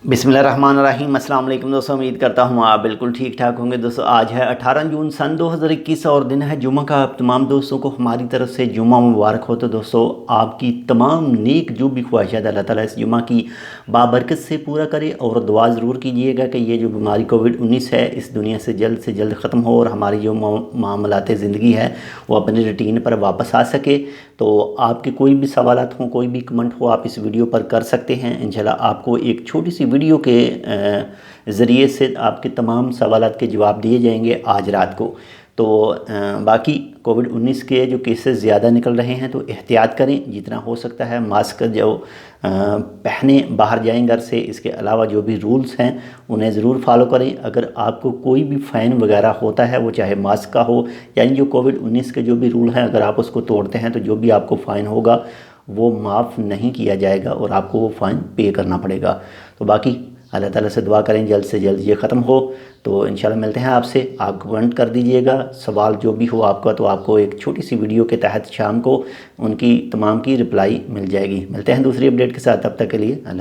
बिस्मिल्लाहिर्रहमानिर्रहीम। अस्सलाम वालेकुम दोस्तों, उम्मीद करता हूँ आप बिल्कुल ठीक ठाक होंगे। दोस्तों आज है 18 जून सन 2021 और दिन है जुम्मा का। आप तमाम दोस्तों को हमारी तरफ से जुम्मा मुबारक हो। तो दोस्तों आपकी तमाम नेक जो भी ख्वाहिशात अल्लाह ताला इस जुम्मा की बाबरकत से पूरा करे और दुआ ज़रूर कीजिएगा कि ये जो बीमारी कोविड-19 है इस दुनिया से जल्द ख़त्म हो और हमारी जो मामलात ज़िंदगी है वो अपने रूटीन पर वापस आ सके। तो आपके कोई भी सवालात हों, कोई भी कमेंट हो, आप इस वीडियो पर कर सकते हैं। इंशाल्लाह आपको एक छोटी सी वीडियो के ज़रिए से आपके तमाम सवालात के जवाब दिए जाएंगे आज रात को। तो बाकी कोविड-19 के जो केसेस ज़्यादा निकल रहे हैं तो एहतियात करें जितना हो सकता है। मास्क जो पहने बाहर जाएं घर से। इसके अलावा जो भी रूल्स हैं उन्हें ज़रूर फॉलो करें। अगर आपको कोई भी फ़ाइन वगैरह होता है वो चाहे मास्क का हो, यानी जो कोविड-19 के जो भी रूल हैं अगर आप उसको तोड़ते हैं तो जो भी आपको फ़ाइन होगा वो माफ़ नहीं किया जाएगा और आपको वो फ़ाइन पे करना पड़ेगा। तो बाकी अल्लाह ताला से दुआ करें जल्द से जल्द ये ख़त्म हो। तो इंशाल्लाह मिलते हैं आपसे। आप कमेंट कर दीजिएगा, सवाल जो भी हो आपका तो आपको एक छोटी सी वीडियो के तहत शाम को उनकी तमाम की रिप्लाई मिल जाएगी। मिलते हैं दूसरी अपडेट के साथ, तब तक के लिए अल्लाह।